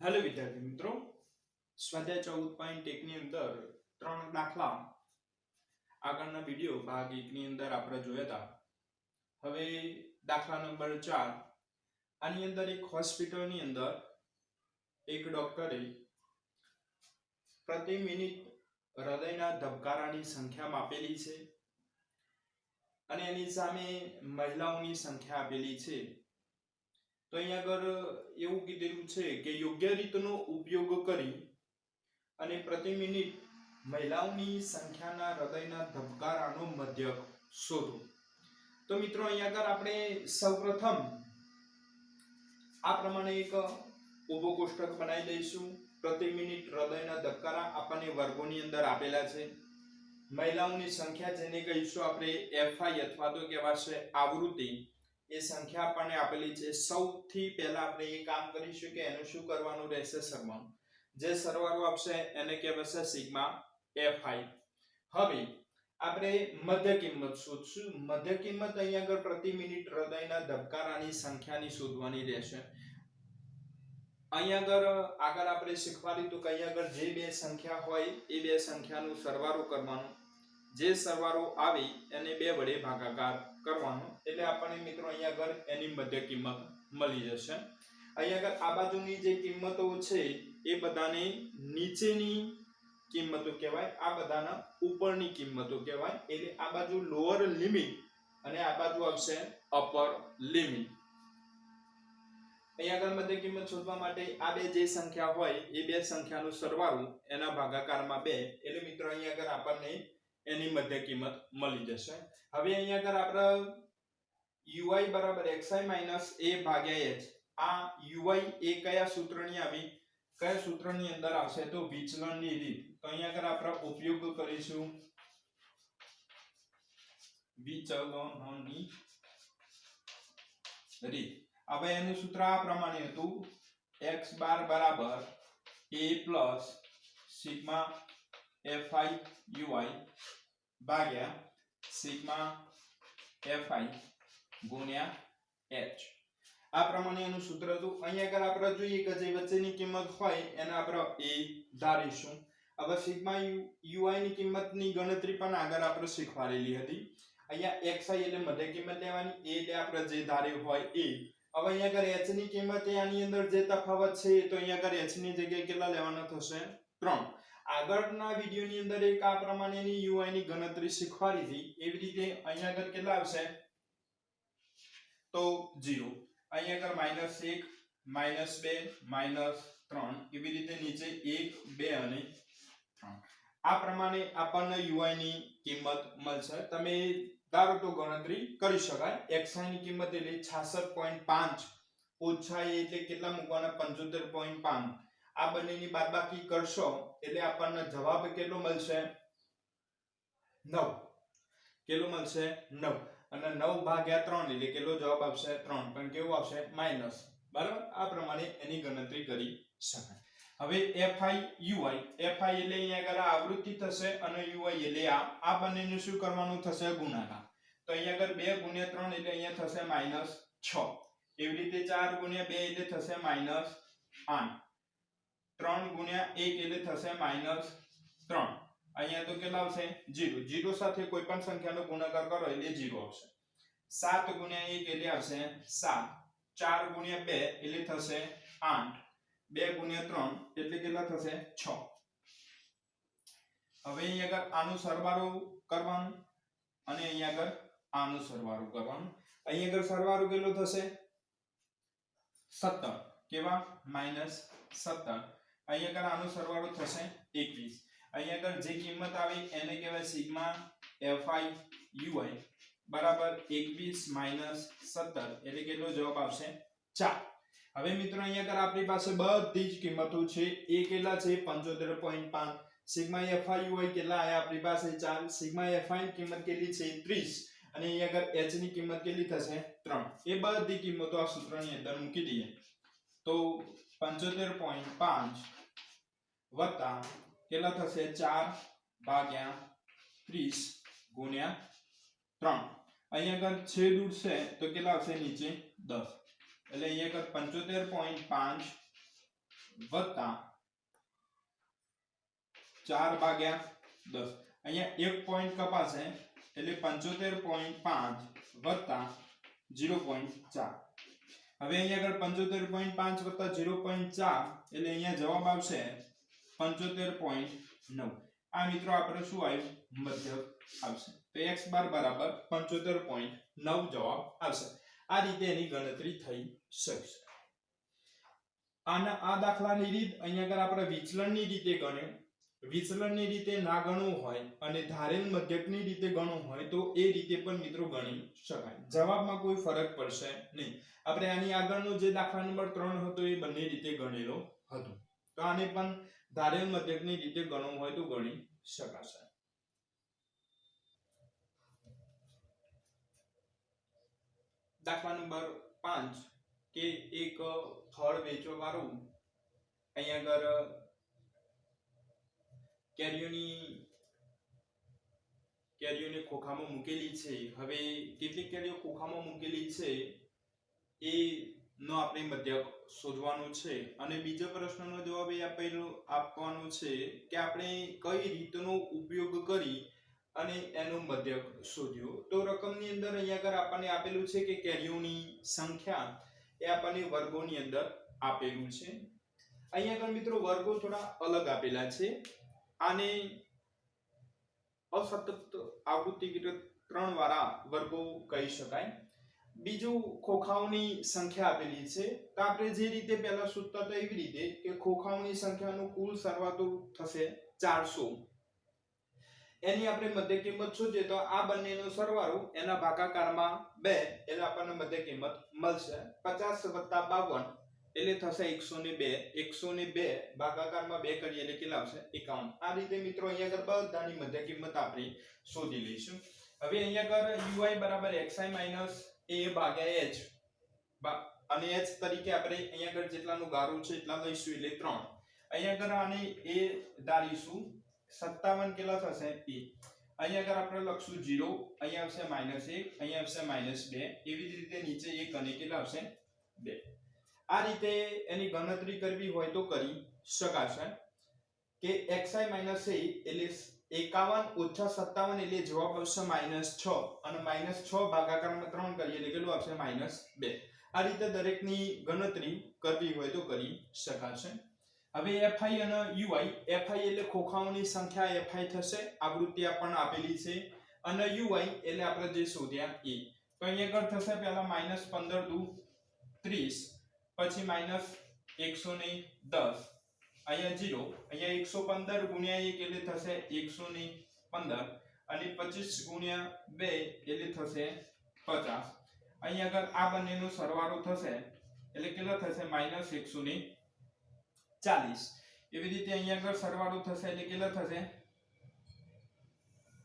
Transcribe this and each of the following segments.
Hello विद्यार्थी मित्रों, स्वाध्याय 14.1 ની અંદર ત્રણ દાખલા આગળના વિડિયો ભાગ 1 ની અંદર આપણે જોયા હતા. હવે દાખલા નંબર 4 આની અંદર એક હોસ્પિટલની અંદર એક ડોક્ટરે પ્રતિ મિનિટ હૃદયના ધબકારાની સંખ્યા માપેલી છે અને એની સામે મહિલાઓની સંખ્યા આપેલી છે. તો અહીં આગળ એવું કીધેલું છે કે યોગ્ય રીતનો ઉપયોગ કરી અને પ્રતિ મિનિટ મહિલાઓની સંખ્યાના હૃદયના ધબકારાનો મધ્યક શોધો. તો મિત્રો અહીં આગળ આપણે સૌપ્રથમ આ પ્રમાણે એક ઊભો કોષ્ટક બનાવી દઈશું. પ્રતિ મિનિટ હૃદયના ધબકારા આપણને વર્ગોની અંદર આપેલા છે. મહિલાઓની સંખ્યા જેને કહીશું આપણે એફઆઈ અથવા તો કહેવાશે આવૃત્તિ, એ સંખ્યા આપણને આપેલી છે. સૌથી પહેલા આપણે એ કામ કરીશું કે એનું શું કરવાનું રહેશે, સરવાળો. જે સરવાળો આપશે એને કહેવાશે સિગ્મા એફઆઈ. હવે આપણે મધ્ય કિંમત શોધશું. મધ્ય કિંમત અહીંયા આગળ પ્રતિ મિનિટ હૃદયના ધબકારાની સંખ્યાની શોધવાની રહેશે. અહીંયા આગળ આપણે શીખવાડી તો કે અહીંયા આગળ જે બે સંખ્યા હોય એ બે સંખ્યાનો સરવાળો કરવાનો. જે સરવાળો આવે એને 2 વડે ભાગાકાર કરવાનો, એટલે આપણને મિત્રો અહીંયા આગળ એની મધ્ય કિંમત મળી જશે. અહીંયા આગળ આ બાજુની જે કિંમતો છે એ બધાને નીચેની કિંમતો કહેવાય, આ બધાના ઉપરની કિંમતો કહેવાય. એટલે આ બાજુ લોઅર લિમિટ અને આ બાજુ આવશે અપર લિમિટ. અહીંયા આગળ મધ્ય કિંમત શોધવા માટે આ બે જે સંખ્યા હોય એ બે સંખ્યાનો સરવાળો એના ભાગાકારમાં 2, એટલે મિત્રો અહીંયા આગળ આપણને એની મધ્ય કિંમત મળી જશે. હવે અહીંયા આગળ આપણે ui બરાબર xi માઈનસ a ભાગ્યા h. આ ui એ કયા સૂત્રની આવી, કયા સૂત્રની અંદર આવશે, તો વિચલનની રીત. તો અહીંયા આગળ આપણે ઉપયોગ કરીશું વિચલનની રીત. હવે એનું સૂત્ર આ પ્રમાણે હતું, x બાર બરાબર a plus sigma fi ui ભાગ્યા સિગ્મા fi ગુણ્યા h. આ પ્રમાણે એનું સૂત્ર હતું. અહીંયા આગળ આપણે જોઈએ કે જે વચ્ચેની કિંમત હોય એને આપણે a ધારીશું. હવે સિગ્મા ui ની કિંમતની ગણતરી પણ આગળ આપણે શીખવાડેલી હતી. અહીંયા xi એટલે મધ્ય કિંમત લેવાની, a એટલે આપણે જે ધાર્યું હોય એ. હવે અહીંયા આગળ h ની કિંમત આની અંદર જે તફાવત છે તો અહીંયા આગળ h ની જગ્યાએ કેટલા લેવાના થશે, 3. આગળના વિડિયોની અંદર એક આ પ્રમાણેની ui ની ગણતરી શીખવાડી હતી. એવી રીતે અહીંયા આગળ કેટલા આવશે, તો 0. અહીંયા આગળ -1 -2 -3, એવી રીતે નીચે 1 2 અને 3. આ પ્રમાણે આપણને ui ની કિંમત મળશે. તમે ધારો તો ગણતરી કરી શકાય. xi ની કિંમત એટલે 66.5 ઓછા a એટલે કેટલા મૂકવાના, 75.5. આ બંનેની બાદબાકી કરશો એટલે આપણને જવાબ કેટલો મળશે, 9. કેટલો મળશે, 9. અને 9 ભાગ્યા 3 એટલે કેટલો જવાબ આવશે, 3. પણ કેવો આવશે, માઈનસ. બરાબર, આ પ્રમાણે એની ગણતરી કરી શકાય. હવે fi ui, fi એટલે અહીંયા આગળ આવૃત્તિ થશે અને ui એટલે આ બંનેનું શું કરવાનું થશે, ગુણાકાર. તો અહીંયા આગળ 2 ગુણ્યા 3 એટલે અહીંયા થશે -6. એવી રીતે 4 ગુણ્યા 2 એટલે થશે -8. 3 ગુણ્યા 1 એટલે થશે -3. અહીંયા તો કેટલા આવશે, 0. 0 સાથે કોઈ પણ સંખ્યાનો ગુણાકાર કરો એટલે 0 આવશે. 7 ગુણ્યા 1 એટલે આવશે 7. 4 ગુણ્યા 2 એટલે થશે 8. 2 ગુણ્યા 3 એટલે કેટલા થશે, 6. હવે અહીંયા આગળ આનો સરવાળો કરવાનો અને અહીંયા આગળ આનો સરવાળો કરવાનો. અહીંયા આગળ સરવાળો કેટલો થશે, 17. કેવા, -17. અહીંયા આગળ આનો સરવાળો થશે 21. અહીંયા આગળ જે કિંમત આવી એને કહેવાય સિગ્મા fi ui બરાબર 21 17, એટલે કેટલો જવાબ આવશે, 4. હવે મિત્રો અહીંયા આગળ આપણી પાસે બધી જ કિંમતો છે. એ કેટલા છે, 75.5. સિગ્મા fi ui કેટલા આયા આપણી પાસે, 4. સિગ્મા fi ની કિંમત કેટલી છે, 30. અને અહીંયા આગળ h ની કિંમત કેટલી થશે, 3. એ બધી કિંમતો આ સૂત્રની અંદર મૂકી દઈએ તો 75.5 વત્તા કેટલા થશે, 4 ભાગ્યા 30 ગુણ્યા 3. અહીંયા આગળ છેદ ઉડશે તો કેટલા આવશે, નીચે 10. એટલે અહીંયા આગળ 75.5 વત્તા 4 ભાગ્યા 10 અહીંયા 1 પોઈન્ટ કપાશે એટલે 75.5 વત્તા 0.4 હવે અહીંયા આગળ 75.5 વત્તા 0.4 એટલે અહીંયા જવાબ આવશે 75.9 આ મિત્રો આપણે શું આવ્યું મધ્યક આવશે તો x બાર બરાબર 75.9 જવાબ આવશે આ રીતે એની ગણતરી થઈ શકશે આના આ દાખલાની રીત અહીંયા આગળ આપણે વિચલનની રીતે ગણ્યો વિચલનની રીતે ના ગણવું હોય અને ધારેલ મધ્યકની રીતે ગણવું હોય તો એ રીતે પણ મિત્રો ગણી શકાય જવાબમાં કોઈ ફરક પડશે નહીં આપણે આની આગળનો જે દાખલા નંબર 3 હતો એ બંને રીતે ગણેલો હતો તો આને પણ ધારેલ મધ્યકની રીતે ગણવું હોય તો ગણી શકાશે દાખલા નંબર 5 કે એક ફળ વેચવા વાળું અહીંયા આગળ કેરીઓને ખોખામાં મૂકેલી છે હવે કેટલી કેરીઓ ખોખામાં મૂકેલી છે એ નો આપણે મધ્યક શોધવાનો છે અને બીજો પ્રશ્નનો જવાબ એ આપવાનો છે કે આપણે કઈ રીતનો ઉપયોગ કરી અને એનો મધ્યક શોધ્યો તો રકમની અંદર અહીંયા આગળ આપણને આપેલું છે કે કેરીઓની સંખ્યા એ આપણને વર્ગોની અંદર આપેલું છે અહીંયા આગળ મિત્રો વર્ગો થોડા અલગ આપેલા છે આને અસતત આવૃત્તિ 3 વાળા વર્ગો કહી શકાય બીજું ખોખાઓની સંખ્યા આપેલી છે તો આપણે જે રીતે પહેલા સૂત્ર તો એવી રીતે કે ખોખાઓની સંખ્યાનો કુલ સરવાળો થશે 400 એની આપણે મધ્ય કિંમત શોધીએ તો આ બંનેનો સરવાળો એના ભાગાકારમાં 2 એટલે આપણને મધ્ય કિંમત મળશે 50 + 52 એટલે થશે 102 102 ભાગાકારમાં 2 કરીએ એટલે કેટલા આવશે 51 આ રીતે મિત્રો અહીંયા આગળ બધાની મધ્ય કિંમત આપણે શોધી લઈશું હવે અહીંયા આગળ uy = xi - a ભાગ્યા h અને h તરીકે આપણે અહીંયા આગળ જેટલાનો ગારો છે એટલા લઈશું એટલે 3 અહીંયા આગળ આને a ધારીશું 57 કેટલા થશે a અહીંયા આગળ આપણે લખશું 0 અહીંયા આવશે -1 અહીંયા આવશે -2 એવી જ રીતે નીચે 1 અને કેટલા આવશે 2 આ રીતે એની ગણતરી કરવી હોય તો કરી શકાશે કે xi - a એટલે 51 - 57 એટલે જવાબ આવશે -6 અને -6 ભાગાકારમાં 3 કરીએ એટલે કેટલું આવશે -2 આ રીતે દરેકની ગણતરી કરવી હોય તો કરી શકાશે હવે fi અને ui fi એટલે ખોખાઓની સંખ્યા fi થશે આવૃત્તિ આપણને આપેલી છે અને ui એટલે આપણે જે શોધ્યા એ તો અહીંયા આગળ થશે પહેલા -15 દુ 30 પછી -110 અહીંયા 0 અહીંયા 115 ગુણ્યા 1 એટલે થશે 115 અને 25 ગુણ્યા 2 એટલે થશે 50 અહીંયા આગળ આ બંનેનો સરવાળો થશે એટલે કેટલો થશે -140 એવી રીતે અહીંયા આગળ સરવાળો થશે એટલે કેટલો થશે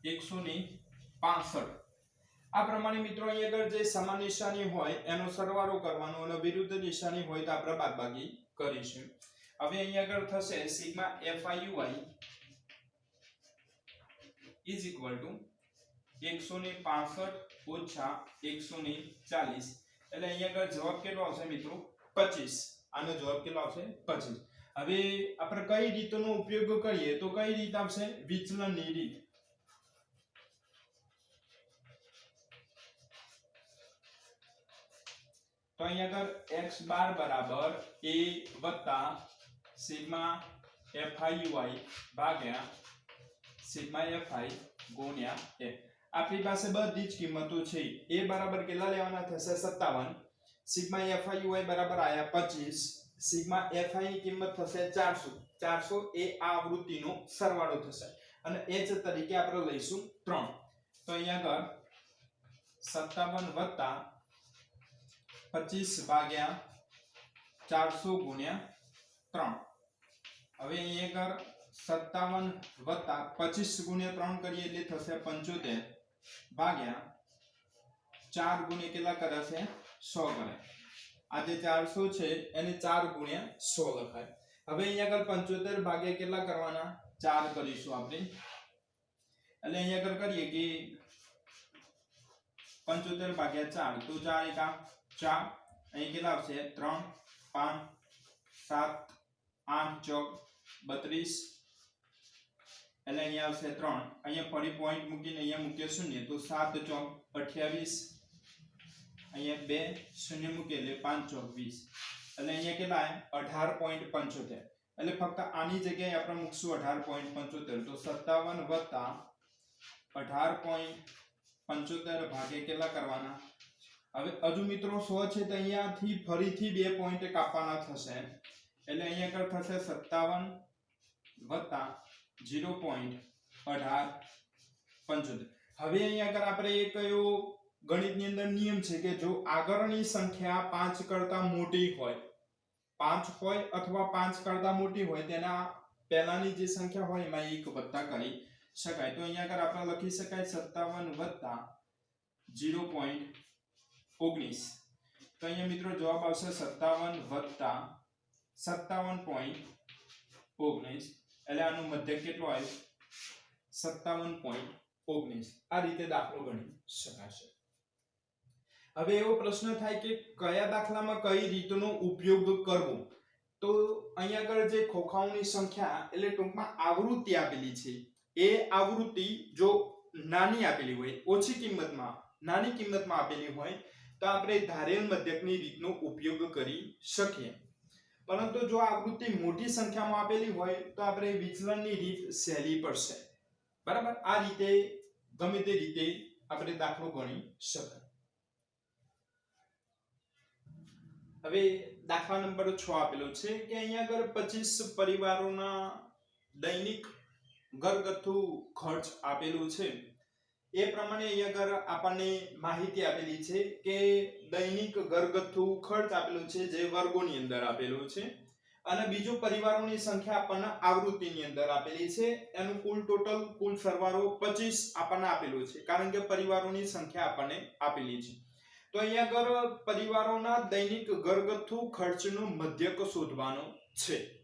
165 આ પ્રમાણે મિત્રો અહીંયા આગળ જે સમાન નિશાની હોય એનો સરવાળો કરવાનો અને વિરુદ્ધ નિશાની હોય તો આપણે બાદબાકી કરીશું હવે અહીંયા આગળ થશે sigma FIUI is equal to 165 ઓછા 140 એટલે અહીંયા આગળ જવાબ કેટલો આવશે મિત્રો 25 આનો જવાબ કેટલો આવશે 25 હવે આપણે કઈ રીતનો ઉપયોગ કરીએ તો કઈ રીત આવશે વિચલનની રીત તો અહીંયા આગળ x બાર બરાબર a વત્તા સિગ્મા FIUI ભાગ્યા સિગ્મા FI ગુણ્યા a આપણી પાસે બધી જ કિંમતો છે a બરાબર કેટલા લેવાના થશે 57 સિગ્મા FIUI બરાબર આયા 25 સિગ્મા FI ની કિંમત થશે 400 એ આ આવૃત્તિનો સરવાળો થશે અને h તરીકે આપણે લઈશું 3 તો અહીંયા આગળ 57 વત્તા 25 ભાગ્યા 400 ગુણ્યા 3 હવે અહીંયા આગળ 57 વત્તા 25 ગુણ્યા 3 કરીએ એટલે થશે 75 ભાગ્યા 4 ગુણ્યા કેટલા કરશે 100 કરે આ જે 400 છે એને 4 ગુણ્યા 100 લખાય હવે અહીંયા આગળ 75 ભાગ્યા કેટલા કરવાના 4 કરીશું આપણે એટલે અહીંયા આગળ કરીએ કે 75 ભાગ્યા 4 તો 4 એકા 4 અહીં કેટલા આવશે 3 5 7 8 ચોક 32 એટલે અહીંયા આવશે 3 અહીંયા ફરી પોઈન્ટ મૂકીને અહીંયા મૂકીએ શૂન્ય તો 7 ચોક 28 અહીંયા 2 શૂન્ય મૂકીએ એટલે 5 ચોક 20 એટલે અહીંયા કેટલા 18.75 એટલે ફક્ત આની જગ્યાએ આપણે મૂકશું 18.75 તો 57 વત્તા 18.75 ભાગે કેટલા કરવાના હવે હજુ મિત્રો 100 છે તો અહીંયાથી ફરીથી 2 પોઈન્ટ કાપવાના થશે એટલે અહીંયા કર થશે 57 વત્તા 0.1875 હવે અહીંયા કર આપણે એક કયો ગણિતની અંદર નિયમ છે કે જો આગળની સંખ્યા 5 કરતા મોટી હોય 5 હોય અથવા 5 કરતા મોટી હોય તેના પહેલાની જે સંખ્યા હોય એમાં 1 વત્તા કરી શકાય તો અહીંયા કર આપણે લખી શકાય 57 વત્તા 0.19 તો અહીંયા મિત્રો જવાબ આવશે 57 વત્તા 57.19 એટલે આનું મધ્યક કેટલો આવ્યો 57.19 આ રીતે દાખલો ગણી શકાશે હવે એવો પ્રશ્ન થાય કે કયા દાખલામાં કઈ રીતનો ઉપયોગ કરવો તો અહીંયા આગળ જે ખોખાઓની સંખ્યા એટલે ટૂંકમાં આવૃત્તિ આપેલી છે એ આવૃત્તિ જો નાની આપેલી હોય ઓછી કિંમતમાં નાની કિંમતમાં આપેલી હોય તો આપણે ધારેલ મધ્યકની રીતનો ઉપયોગ કરી શકીએ પરંતુ જો આવૃત્તિ મોટી સંખ્યામાં આપેલી હોય તો આપણે વિચલનની રીત સહેલી પડશે બરાબર આ રીતે ગમે તે રીતે આપણે દાખલો ગણી શકાય હવે દાખલા નંબર 6 આપેલો છે કે અહીંયા આગળ 25 પરિવારોના દૈનિક ઘરગથ્થુ ખર્ચ આપેલું છે એ પ્રમાણે અહીંયા આગળ આપણને માહિતી આપેલી છે કે દૈનિક ઘરગથ્થુ ખર્ચ આપેલું છે જે વર્ગોની અંદર આપેલું છે અને બીજું પરિવારોની સંખ્યા આપણને આવૃત્તિની અંદર આપેલી છે એનું કુલ સરવાળો 25 આપણને આપેલું છે કારણ કે પરિવારોની સંખ્યા આપણને આપેલી છે તો અહીંયા આગળ પરિવારોના દૈનિક ઘરગથ્થુ ખર્ચનો મધ્યક શોધવાનો છે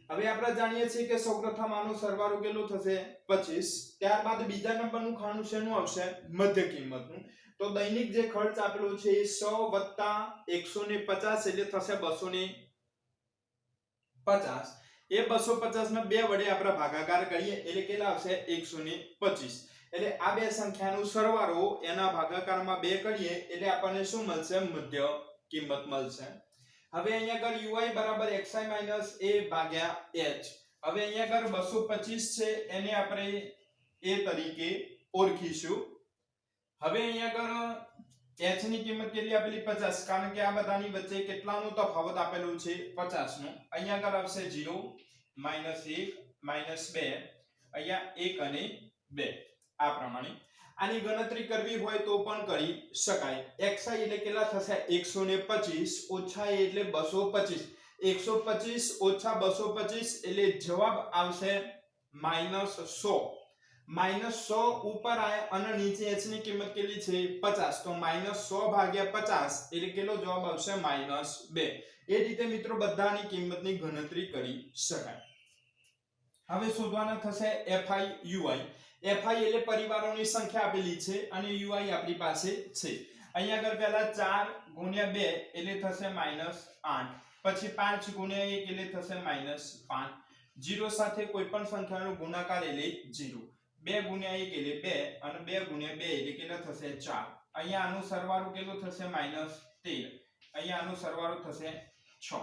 હવે આપણે જાણીએ છીએ કે સૌપ્રથમ આનો સરવાળો કેટલો થશે 25 ત્યારબાદ બીજા નંબરનું ખાનું શેનું આવશે મધ્ય કિંમતનું તો દૈનિક જે ખર્ચ આપેલો છે એ 100 150 એટલે થશે 250 એ 250 ને 2 વડે આપણે ભાગાકાર કરીએ એટલે કેટલા આવશે 125 એટલે આ બે સંખ્યાનો સરવાળો એના ભાગાકારમાં 2 કરીએ એટલે આપણને શું મળશે મધ્ય કિંમત મળશે હવે અહીંયા આગળ ui બરાબર xi માઈનસ a ભાગ્યા h હવે અહીંયા આગળ 225 છે એને આપણે a તરીકે ઓળખીશું હવે અહીંયા આગળ h ની કિંમત કેટલી આપેલી 50 કારણ કે આ બધાની વચ્ચે કેટલાનો તફાવત આપેલો છે 50 નો અહીંયા આગળ આવશે 0 -1 -2 અહીંયા 1 અને 2 આ પ્રમાણે આની ગણતરી કરવી હોય તો પણ કરી શકાય xi એટલે કેટલા થશે 125 ઓછા a એટલે 225 125 ઓછા 225 એટલે જવાબ આવશે -100 -100 ઉપર આય અને નીચે h ની કિંમત કેટલી છે 50 તો -100 ભાગ્યા 50 એટલે કેટલો જવાબ આવશે -2 એ રીતે મિત્રો બધાની કિંમતની ગણતરી કરી શકાય હવે શોધવાના થશે fi ui fi એટલે પરિવારોની સંખ્યા આપેલી છે અને ui આપણી પાસે છે અહીંયા આગળ પહેલા 4 ગુણ્યા 2 એટલે થશે -8 પછી 5 ગુણ્યા 1 એટલે થશે -5 0 સાથે કોઈ પણ સંખ્યાનો ગુણાકાર એટલે 0 2 ગુણ્યા 1 એટલે 2 અને 2 ગુણ્યા 2 એટલે કેટલો થશે 4 અહીંયા આનો સરવાળો કેટલો થશે -13 અહીંયા આનો સરવાળો થશે 6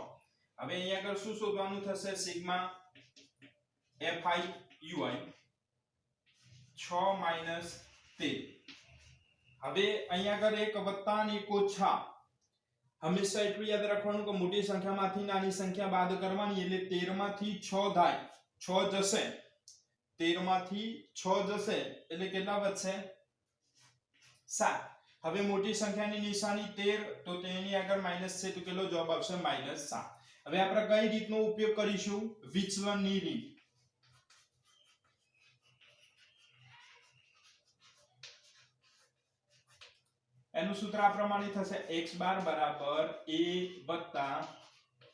હવે અહીંયા આગળ શું શોધવાનું થશે સિગ્મા fi ui 6 માઈનસ 13 હવે અહીંયા આગળ એક વત્તા અને એક ઓછા હંમેશા એટલું યાદ રાખવાનું કે મોટી સંખ્યામાંથી નાની સંખ્યા બાદ કરવાની એટલે 13 માંથી 6 થાય 6 જશે 13 માંથી 6 જશે એટલે કેટલા વધશે 7 હવે મોટી સંખ્યાની નિશાની 13 તો તેની આગળ માઈનસ છે તો કેટલો જવાબ આવશે -7 હવે આપણે કઈ રીતનો ઉપયોગ કરીશું વિચલનની રીત એનું સૂત્ર આ પ્રમાણે થશે x બાર બરાબર a વત્તા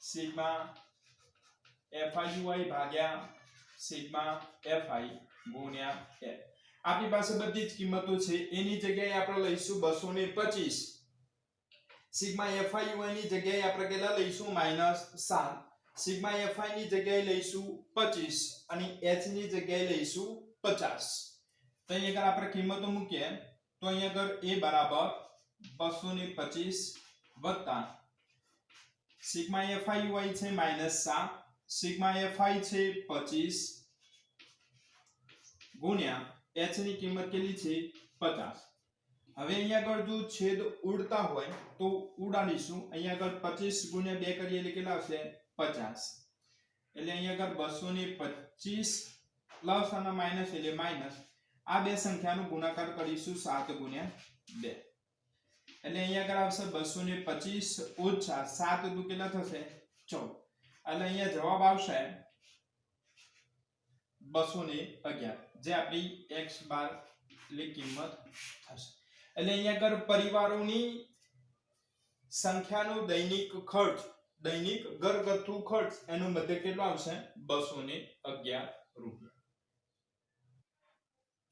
સિગ્મા fi ભાગ્યા સિગ્મા fi ગુણ્યા f આપણી પાસે બધી જ કિંમતો છે એની જગ્યાએ આપણે લઈશું 225 સિગ્મા fi ની જગ્યાએ આપણે કેટલા લઈશું -7 સિગ્મા એફઆઈ ની જગ્યાએ લઈશું 25 અને h ની જગ્યાએ લઈશું 50. તો અહીંયા આગળ આપણે કિંમતો મૂકીએ તો અહીંયા આગળ a બરાબર 225 વત્તા સિગ્મા એફઆઈ યુઆઈ છે -7, સિગ્મા એફઆઈ છે 25 ગુણ્યા h ની કિંમત કેટલી છે 50. હવે અહીંયા આગળ જો છેદ ઉડતા હોય તો ઉડાડીશું. અહીંયા આગળ 25 ગુણ્યા 2 કરીએ એટલે કેટલા આવશે 50. એટલે અહીંયા આગળ 225 પ્લસ અને માઈનસ એટલે માઈનસ. આ બે સંખ્યાનો ગુણાકાર કરીશું 7 ગુણ્યા 2 એટલે અહીંયા આગળ આવશે 225 ઓછા 7 દુ કેટલા થશે 14. એટલે અહીંયા જવાબ આવશે 211 જે આપણી x બાર ની કિંમત થશે. એટલે અહીંયા આગળ પરિવારોની સંખ્યાનો દૈનિક ખર્ચ, દૈનિક ઘરગથ્થુ ખર્ચ એનો મધ્ય કેટલો આવશે 211 રૂપિયા.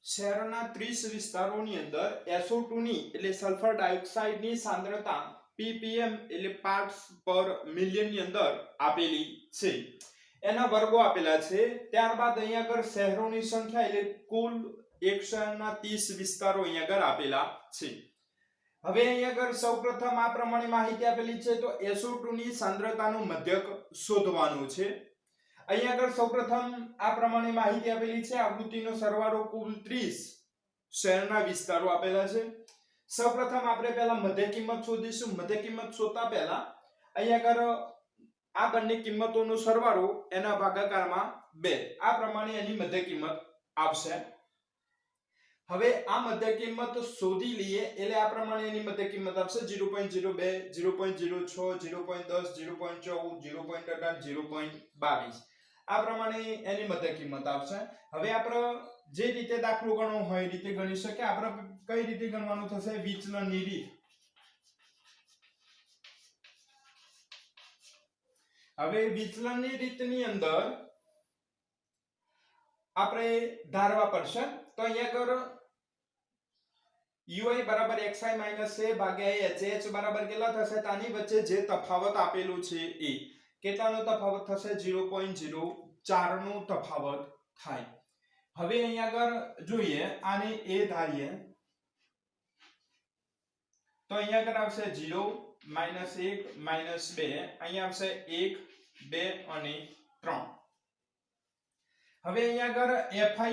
શહેરના 30 વિસ્તારોની અંદર SO2 ની એટલે સલ્ફર ડાયોક્સાઇડ ની સાંદ્રતા ppm એટલે પાર્ટ્સ પર મિલિયન ની અંદર આપેલી છે. એના વર્ગો આપેલા છે. ત્યારબાદ અહીંયા આગળ શહેરોની સંખ્યા એટલે કુલ એક શહેરના 30 વિસ્તારો અહીંયા આગળ આપેલા છે. હવે અહીંયા આગળ સૌપ્રથમ આ પ્રમાણે માહિતી આપેલી છે તો SO2 ની સાંદ્રતાનું મધ્યક શોધવાનું છે. અહીંયા આગળ સૌપ્રથમ આ પ્રમાણે માહિતી આપેલી છે. આવૃત્તિનો સરવાળો કુલ 30 શહેરના વિસ્તારો આપેલા છે. સૌપ્રથમ આપણે પહેલા મધ્ય કિંમત શોધીશું. મધ્ય કિંમત શોધતા પહેલા અહીંયા આગળ આ બંને કિંમતોનો સરવાળો એના ભાગાકારમાં 2 આ પ્રમાણે એની મધ્ય કિંમત આવશે. હવે આ મધ્ય કિંમત શોધી લઈએ એટલે આ પ્રમાણે એની મધ્ય કિંમત આવશે 0.02 0.06 0.10 0.14 0.18 0.22 આ પ્રમાણે એની મધ્ય કિંમત આવશે. હવે આપણે જે રીતે દાખલો ગણવો હોય એ રીતે ગણી શકીએ. આપણે કઈ રીતે ગણવાનું થશે વિચલનની રીત. હવે વિચલનની રીતની અંદર આપણે ધારવા પડશે તો અહીંયા આગળ ui બરાબર xi માઈનસ a ભાગ્યા h h બરાબર કેટલા થશે? તાની વચ્ચે જે તફાવત આપેલું છે એ કેટલાનો તફાવત થશે? 0.04 નો તફાવત થાય. હવે અહીંયા આગળ જોઈએ આને a ધારીએ તો અહીંયા આગળ આવશે 0 -1 -2 અહીંયા આવશે 1 2 અને 3. હવે અહીંયા આગળ fi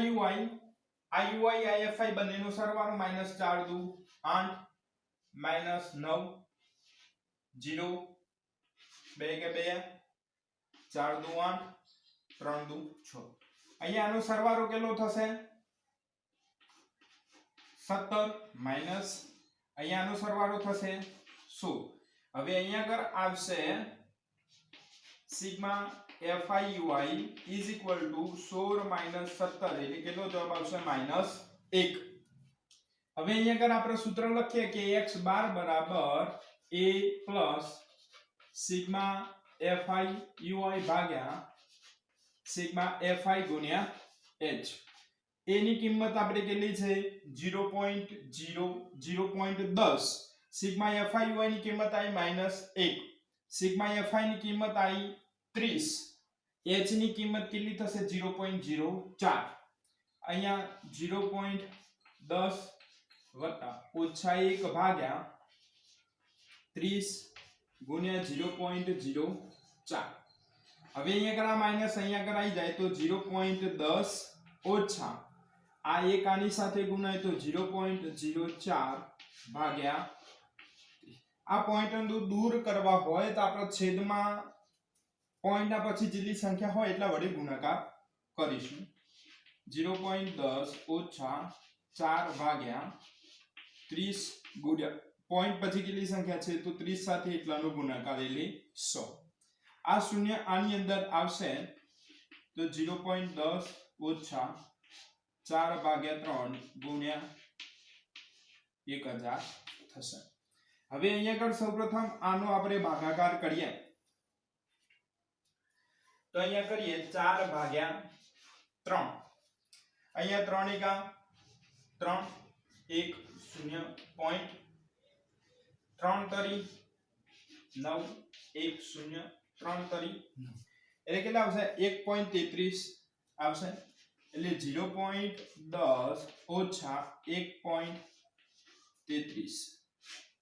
ui આ fi બંનેનો સરવાળો -4 દુ 8 -9 0 2 કે 2 4 દુ 8 3 દુ 6. અહીંયા આનો સરવાળો કેટલો થશે? 17 માઈનસ અહીંયા આનો સરવાળો થશે 16. હવે અહીંયા આગળ આવશે sigma fi ui is equal to 16 - 17 એટલે કેટલો જવાબ આવશે? -1. હવે અહીંયા આગળ આપણે સૂત્ર લખીએ કે x બાર બરાબર a plus sigma fi ui ભાગ્યા સિગ્મા fi ગુણ્યા h. a ની કિંમત આપણે કેટલી છે? 0.10. સિગ્મા fi ui ની કિંમત આવી -1. સિગ્મા fi ની કિંમત આવી 30. h ની કિંમત કેટલી થશે? 0.04. અહીંયા 0.10 વત્તા ઓછા 1 ભાગ્યા 30 ગુણ્યા 0.04. હવે અહીંયા આગળ માઈનસ અહીંયા આગળ આવી જાય તો 0.10 ઓછા આ એક આની સાથે ગુણાય તો 0.04 ભાગ્યા આ પોઈન્ટ દૂર કરવા હોય તો આપણે છેદમાં પોઈન્ટ ના પછી જેટલી સંખ્યા હોય એટલા વડે ગુણાકાર કરીશું. 0.10 ઓછા 4 ભાગ્યા 30 ગુણ્યા પોઈન્ટ પછી કેટલી સંખ્યા છે તો 30 સાથે એટલાનો ગુણાકાર એટલે 100. આ શૂન્ય આની અંદર આવશે તો 0.10 ઓછા 4 ભાગ્યા 3 ગુણ્યા 1000 થશે. હવે અહીંયા આગળ સૌપ્રથમ આનો આપણે ભાગાકાર કરીએ તો અહીંયા કરીએ 4 ભાગ્યા 3. અહીંયા 3 એકા 3 1 0 પોઈન્ટ 3 તરી 9 1 0 3 તરી 9. એટલે કેટલા આવશે 1.33 આવશે એટલે 0.10 ઓછા 1.33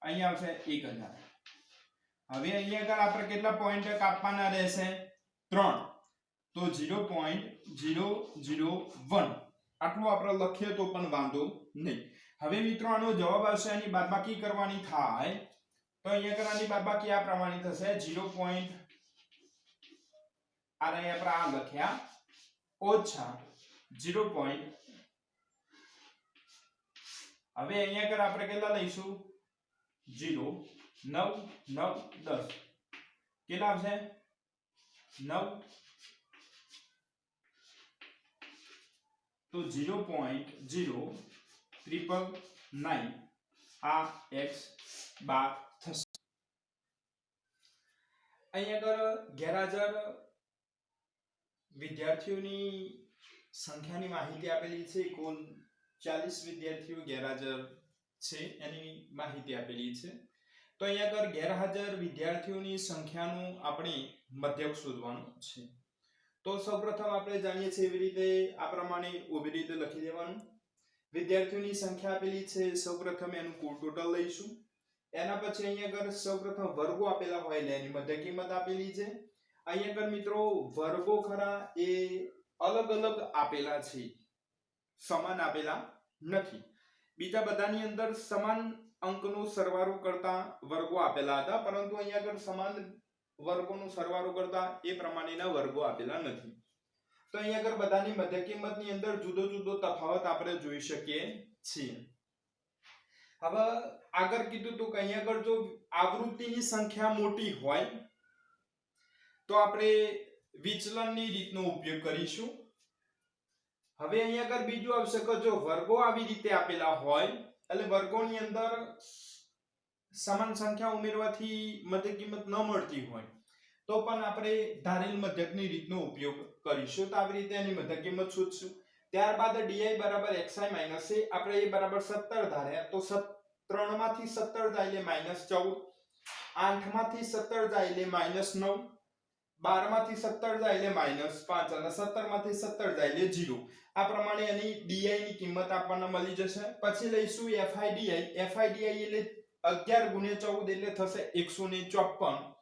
અહીંયા આવશે 1000 હવે અહીંયા આગળ આપણે કેટલા પોઈન્ટ કાપવાના રહેશે 3 તો 0.001 આટલું આપણે લખીએ તો પણ વાંધો નહીં હવે મિત્રો આનો જવાબ આવશે આની બાદબાકી કરવાની થાય તો અહીંયા આગળ આની બાદબાકી આ પ્રમાણે થશે 0. આ આપણે આ લખ્યા ઓછા 0. હવે અહીંયા આગળ આપણે કેટલા લઈશું 0 9 9 10 કેટલા આવશે 9 તો 0.0999 આ x બાર થશે અહીંયા આગળ ગેરહાજર વિદ્યાર્થીઓની સંખ્યાની માહિતી આપેલી છે કુલ 40 વિદ્યાર્થીઓ ગેરહાજર છે એની માહિતી આપેલી છે તો અહીંયા આગળ ગેરહાજર વિદ્યાર્થીઓની સંખ્યાનું આપણે મધ્યક શોધવાનું છે તો સૌપ્રથમ આપણે જાણીએ છીએ એવી રીતે આ પ્રમાણે ઊભી રીતે લખી દેવાનું વિદ્યાર્થીઓની સંખ્યા આપેલી છે સૌપ્રથમ એનું કુલ ટોટલ લઈશું એના પછી અહીંયા આગળ સૌપ્રથમ વર્ગો આપેલા હોય એટલે એની મધ્ય કિંમત આપેલી છે અહીંયા આગળ મિત્રો વર્ગો ખરા એ અલગ અલગ આપેલા છે સમાન આપેલા નથી બીજા બધાની અંદર સમાન અંકનો સરવાળો કરતા વર્ગો આપેલા હતા પરંતુ અહીંયા આગળ સમાન વર્ગોનો સરવાળો કરતા એ પ્રમાણેના વર્ગો આપેલા નથી તો અહીંયા આગળ બધાની મધ્ય કિંમતની અંદર જુદો જુદો તફાવત આપણે જોઈ શકીએ છીએ હવે આગળ કીધું તો કે અહીંયા આગળ જો આવૃત્તિની સંખ્યા મોટી હોય તો આપણે વિચલનની રીતનો ઉપયોગ કરીશું હવે અહીંયા આગળ બીજું આવશે કે જો વર્ગો આવી રીતે આપેલા હોય એટલે વર્ગોની અંદર સમાન સંખ્યા ઉમેરવાથી મધ્ય કિંમત ન મળતી હોય તો પણ આપણે ધારેલ મધ્યકની રીતનો ઉપયોગ કરીશું તો આવી રીતે એની મધ્ય કિંમત શોધશું ત્યારબાદ di બરાબર xi માઈનસ a આપણે a બરાબર 17 ધાર્યા તો 3 માંથી 17 જાય એટલે -14 8 માંથી 17 જાય એટલે -9 12 માંથી 17 જાય એટલે -5 અને 17 માંથી 17 જાય એટલે 0 આ પ્રમાણે એની di ની કિંમત આપણને મળી જશે પછી લઈશું fi di એટલે 11 ગુણ્યા 14 એટલે થશે 154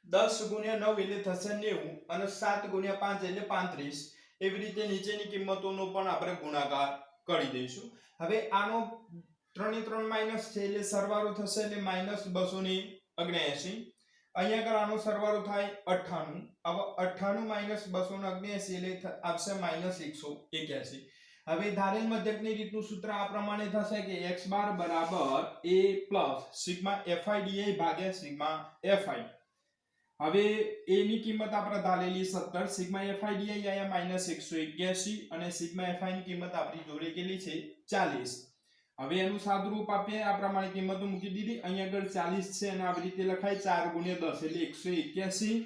10 ગુણ્યા 9 એટલે થશે 90 અને 7 ગુણ્યા 5 એટલે 35 એવી રીતે નીચેની કિંમતોનો પણ આપણે ગુણાકાર કરી દઈશું હવે આનો 3 3 માઈનસ છે એટલે સરવાળો થશે એટલે -279 અહીંયા આગળ આનો સરવાળો થાય 98 હવે 98 279 એટલે આવશે -181 હવે ધારેલ મધ્યકની રીતનું સૂત્ર આ પ્રમાણે થશે કે x બાર બરાબર a plus sigma fi di ભાગ્યા સિગ્મા fi હવે a ની કિંમત આપણે ધારેલી 17 સિગ્મા fi di આયા -181 અને સિગ્મા fi ની કિંમત આપણી જોડે કેટલી છે 40 હવે એનું સાદુરૂપ આપીએ આ પ્રમાણે કિંમતો મૂકી દીધી અહીંયા આગળ 40 છે અને આવી રીતે લખાય 4 ગુણ્યા 10 એટલે 181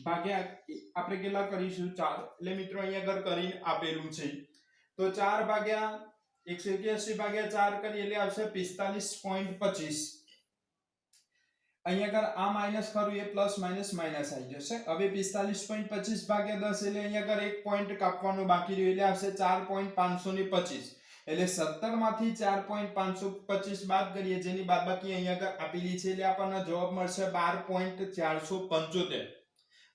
ભાગ્યા આપણે કેટલા કરીશું 4 એટલે મિત્રો અહીંયા આગળ કરીને આપેલું છે તો 4 ભાગ્યા 181 ભાગ્યા 4 કરીએ એટલે આવશે 45.25 અહીંયા આગળ આ માઈનસ કરું એ પ્લસ માઈનસ માઈનસ આવી જશે હવે 45.25 ભાગ્યા 10 એટલે અહીંયા આગળ એક પોઈન્ટ કાપવાનો બાકી રહ્યો એટલે આવશે 4.525 એટલે 17 માંથી 4.525 બાદ કરીએ જેની બાદબાકી અહીંયા આગળ આપેલી છે એટલે આપણને જવાબ મળશે 12.475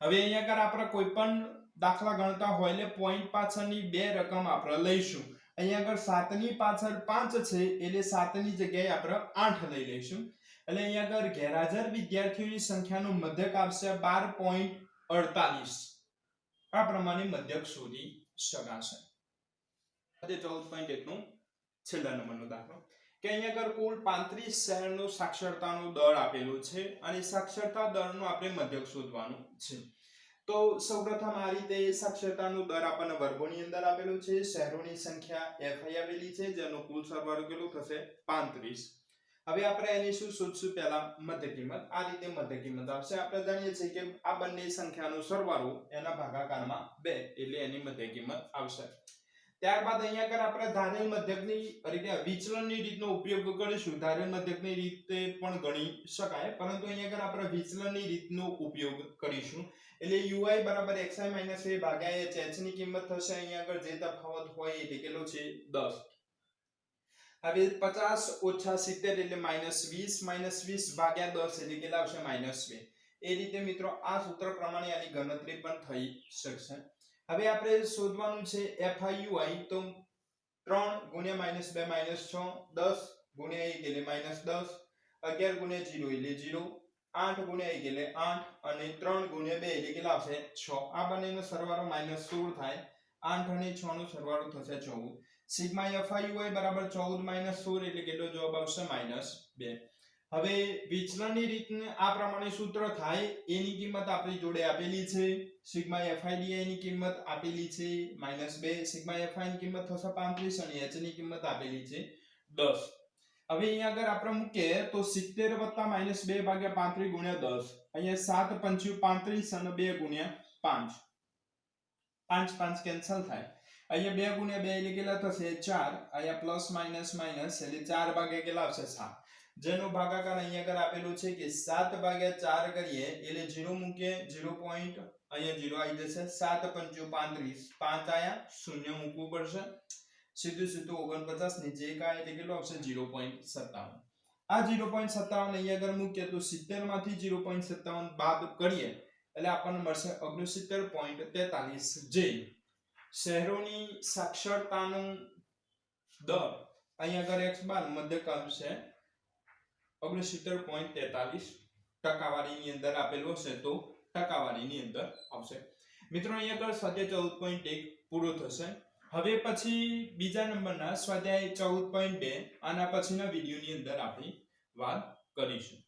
હવે અહીંયા આગળ આપણે કોઈ પણ દાખલા ગણતા હોય એટલે પોઈન્ટ પાછળની બે રકમ આપણે લઈશું અહીંયા આગળ 7 ની પાછળ 5 છે એટલે 7 ની જગ્યાએ આપણે 8 લઈ લઈશું એટલે અહીંયા આગળ ગેરહાજર વિદ્યાર્થીઓની સંખ્યાનું મધ્યક આવશે 12.48 આ પ્રમાણે મધ્યક શોધી શકાશે 14.1 નું છેલ્લા નંબરનો દાખલો કે અહીંયા આગળ કુલ 35 શહેરનો સાક્ષરતાનો દર આપેલો છે અને સાક્ષરતા દરનો આપણે મધ્યક શોધવાનું છે તો સૌપ્રથમ આ રીતે સાક્ષરતાનો દર આપણને વર્ગોની અંદર આપેલો છે શહેરોની સંખ્યા fi આપેલી છે જેનો કુલ સરવાળો કેટલો થશે 35 હવે આપણે એની શું શોધશું પહેલા મધ્ય કિંમત આ રીતે મધ્ય કિંમત આવશે આપણે જાણીએ છીએ કે આ બંને સંખ્યાનો સરવાળો એના ભાગાકારમાં 2 એટલે એની મધ્ય કિંમત આવશે ત્યારબાદ અહીંયા આગળ આપણે ધારેલ મધ્યકની રીતે વિચલનની રીતનો ઉપયોગ કરીશું. ધારેલ મધ્યકની રીતે પણ ગણી શકાય, પરંતુ અહીંયા આગળ આપણે વિચલનની રીતનો ઉપયોગ કરીશું. એટલે ui બરાબર xi - a ભાગ્યા h, h ની કિંમત થશે અહીંયા આગળ જે તફાવત હોય એટલે કેટલો છે 10. હવે 50 ઓછા 70 એટલે -20, -20 ભાગ્યા 10 એટલે કેટલા આવશે -2. એ રીતે મિત્રો આ સૂત્ર પ્રમાણે આની ગણતરી પણ થઈ શકશે. હવે આપણે શોધવાનું છે FIUI, તો 3 ગુણ્યા -2 -6, 10 ગુણ્યા 1 એટલે -10, 11 ગુણ્યા 0 એટલે 0, 8 ગુણ્યા 1 એટલે 8 અને 3 ગુણ્યા 2 એટલે કેટલા આવશે 6. આ બંનેનો સરવાળો -16 થાય. 8 અને 6 નો સરવાળો થશે 14. સિગ્મા FIUI બરાબર 14 - 16 એટલે કેટલો જવાબ આવશે -2. હવે વિચલનની રીતને આ પ્રમાણે સૂત્ર થાય. એની કિંમત આપણી જોડે આપેલી છે, સિગ્મા FIDI ની કિંમત આપેલી છે -2, સિગ્મા FI ની કિંમત થશે 35 અને h ની કિંમત આપેલી છે 10. હવે અહીંયા આગળ આપણે મૂકીએ તો 70 - -2 ભાગ્યા 35 ગુણ્યા 10, અહીંયા 7 × 35 અને 2 ગુણ્યા 5, 5 5 કેન્સલ થાય. અહીંયા 2 ગુણ્યા 2 એટલે કેટલા થશે 4, અહીંયા પ્લસ માઈનસ માઈનસ એટલે 4 ભાગ્યા કેટલા આવશે 7, જેનો ભાગાકાર અહીંયા આગળ આપેલું છે કે 7 ભાગ્યા 4 કરીએ એટલે 0 મૂકીએ, 0 પોઈન્ટ અહીંયા 0 આવી જશે. 7 × 35, 5 આયા, 0 મૂકવું પડશે, સીધું સીધું 49 નીચે 1 આવે એટલે કેટલું આવશે 0.57. આ 0.57 અહીંયા આગળ મૂકીએ તો 70 માંથી 0.57 બાદ કરીએ એટલે આપણને મળશે 69.43. જે શહેરોની સાક્ષરતાનો દર અહીંયા આગળ x બાર મધ્યકાલ છે 69.43 ટકાવારીની અંદર આપેલો છે, તો ટકાવારીની અંદર આવશે. મિત્રો અહીંયા આગળ સ્વાધ્યાય 14.1 પૂરો થશે. હવે પછી બીજા નંબરના સ્વાધ્યાય 14.2 આના પછીના વિડિયોની અંદર આપણે વાત કરીશું.